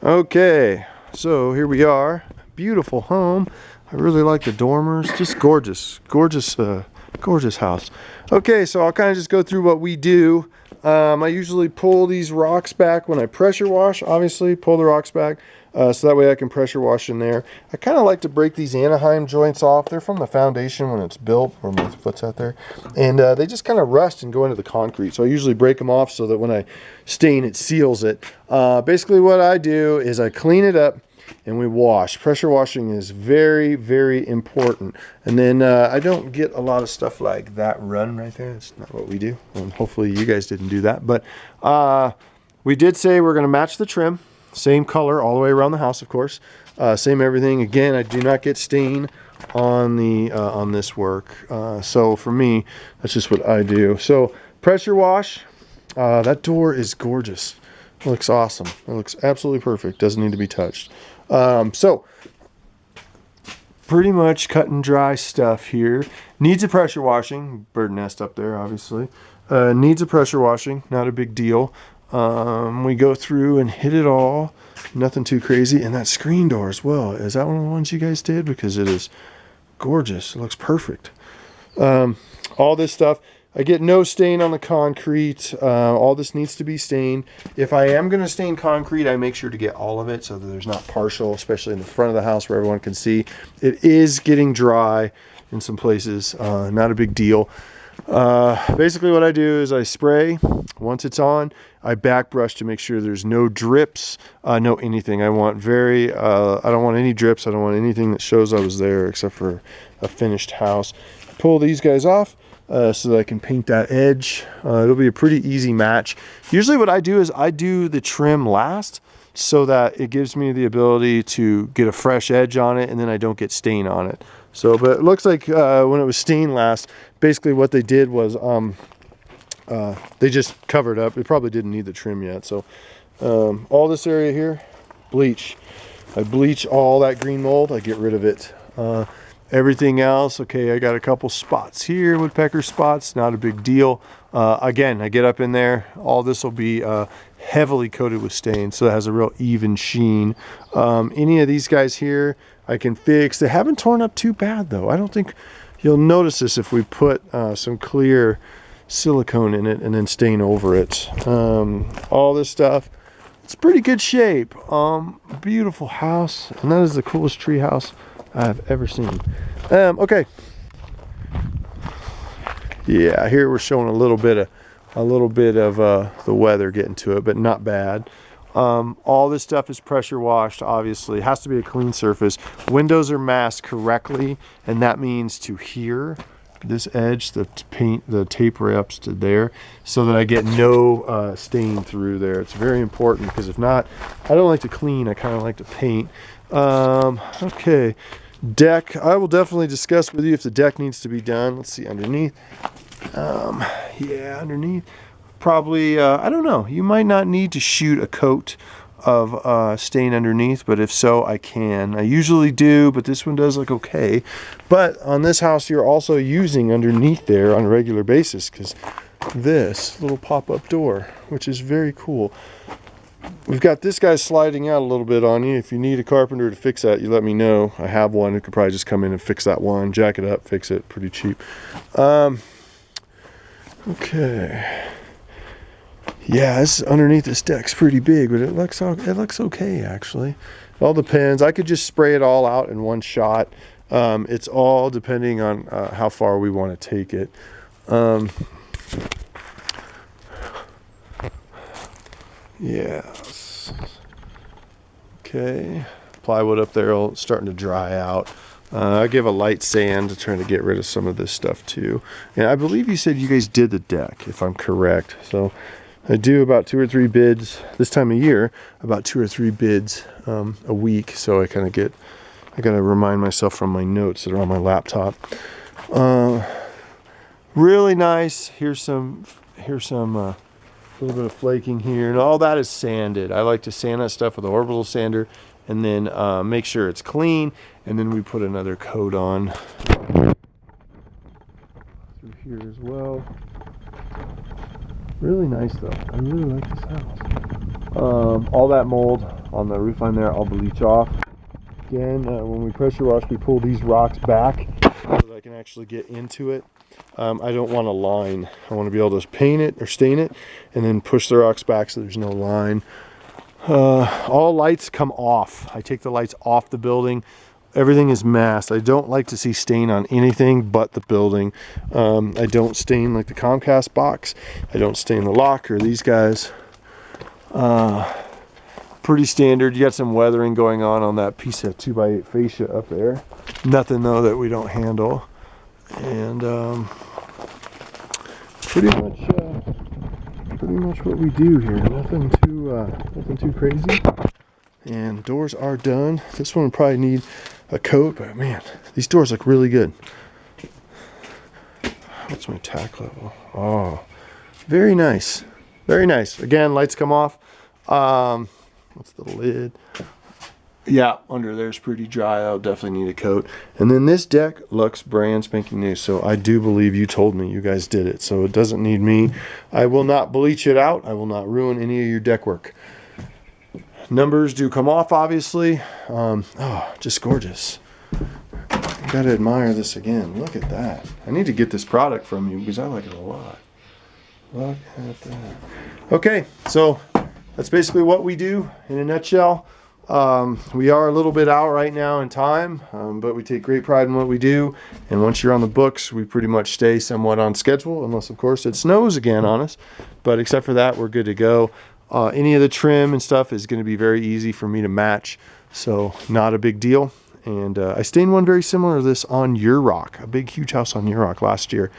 Okay, so here we are. Beautiful home. I really like the dormers. Just gorgeous, gorgeous, gorgeous house. Okay, so I'll kind of just go through what we do. I usually pull these rocks back when I pressure wash. Obviously, pull the rocks back so that way I can pressure wash in there. I kind of like to break these Anaheim joints off. They're from the foundation when it's built, where my foot's out there, and they just kind of rust and go into the concrete. So I usually break them off so that when I stain, it seals it. Basically, what I do is I clean it up and we wash. Pressure washing is very, very important. And then I don't get a lot of stuff like that run right there. That's not what we do. And hopefully you guys didn't do that. But we did say we're going to match the trim. Same color all the way around the house, of course. Same everything. Again, I do not get stain on the on this work. So for me, that's just what I do. So pressure wash. That door is gorgeous. It looks awesome. It looks absolutely perfect. Doesn't need to be touched. So pretty much cut and dry stuff here. Needs a pressure washing. Bird nest up there, obviously. Needs a pressure washing. Not a big deal. We go through and hit it all. Nothing too crazy. And that screen door as well. Is that one of the ones you guys did? Because it is gorgeous. It looks perfect. All this stuff. I get no stain on the concrete. All this needs to be stained. If I am going to stain concrete, I make sure to get all of it so that there's not partial, especially in the front of the house where everyone can see. It is getting dry in some places. Not a big deal. Basically what I do is I spray. Once it's on, I back brush to make sure there's no drips, no anything. I want I don't want any drips. I don't want anything that shows I was there except for a finished house. Pull these guys off. So that I can paint that edge. It'll be a pretty easy match. Usually what I do is I do the trim last so that it gives me the ability to get a fresh edge on it and then I don't get stain on it. So, but it looks like when it was stained last, basically what they did was they just covered up. It probably didn't need the trim yet. So all this area here, bleach. I bleach all that green mold. I get rid of it. Everything else, okay, I got a couple spots here, woodpecker spots, not a big deal. Again, I get up in there, all this will be heavily coated with stain, so it has a real even sheen. Any of these guys here, I can fix. They haven't torn up too bad though. I don't think you'll notice this if we put some clear silicone in it and then stain over it. All this stuff, it's pretty good shape. Beautiful house, and that is the coolest tree house I've ever seen. Okay. Yeah, here we're showing a little bit of the weather getting to it, but not bad. All this stuff is pressure washed, obviously. It has to be a clean surface. Windows are masked correctly, and that means to here, this edge, the paint, the tape wraps to there, so that I get no stain through there. It's very important because if not, I don't like to clean, I kind of like to paint. Okay. Deck, I will definitely discuss with you if the deck needs to be done. Let's see underneath. Yeah, underneath. Probably, I don't know. You might not need to shoot a coat of stain underneath, but if so, I can. I usually do, but this one does look okay. But on this house, you're also using underneath there on a regular basis because this little pop-up door, which is very cool. We've got this guy sliding out a little bit on you. If you need a carpenter to fix that, you let me know. I have one who could probably just come in and fix that one, jack it up, fix it, pretty cheap. Okay. Yeah, underneath this deck's pretty big, but it looks okay actually. It all depends. I could just spray it all out in one shot. It's all depending on how far we want to take it. Yes. Okay. Plywood up there starting to dry out. I give a light sand to try to get rid of some of this stuff too. And I believe you said you guys did the deck, if I'm correct. So I do about 2 or 3 bids this time of year, about 2 or 3 bids a week. So I kind of I got to remind myself from my notes that are on my laptop. Really nice. Here's some a little bit of flaking here, and all that is sanded. I like to sand that stuff with an orbital sander and then make sure it's clean, and then we put another coat on through here as well. Really nice though. I really like this house. All that mold on the roof line there, I'll bleach off. Again, when we pressure wash, we pull these rocks back so that I can actually get into it. I don't want a line. I want to be able to paint it or stain it and then push the rocks back so there's no line. All lights come off. I take the lights off the building. Everything is masked. I don't like to see stain on anything but the building. I don't stain like the Comcast box. I don't stain the locker. These guys, pretty standard. You got some weathering going on that piece of 2x8 fascia up there. Nothing though that we don't handle. And pretty much what we do here. Nothing too crazy. And doors are done. This one will probably need a coat, but man, these doors look really good. What's my tack level? Oh, very nice. Very nice. Again, lights come off. What's the lid? Yeah, under there's pretty dry. I'll definitely need a coat. And then this deck looks brand spanking new. So I do believe you told me you guys did it. So it doesn't need me. I will not bleach it out. I will not ruin any of your deck work. Numbers do come off, obviously. Oh, just gorgeous. You gotta admire this again. Look at that. I need to get this product from you because I like it a lot. Look at that. Okay, so that's basically what we do in a nutshell. We are a little bit out right now in time, but we take great pride in what we do. And once you're on the books, we pretty much stay somewhat on schedule, unless of course it snows again on us. But except for that, we're good to go. Any of the trim and stuff is going to be very easy for me to match, so not a big deal. And I stained one very similar to this on Your Rock, a big huge house on Your Rock last year.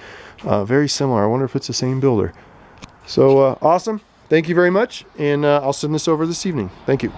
Very similar. I wonder if it's the same builder. So awesome. Thank you very much, and I'll send this over this evening. Thank you.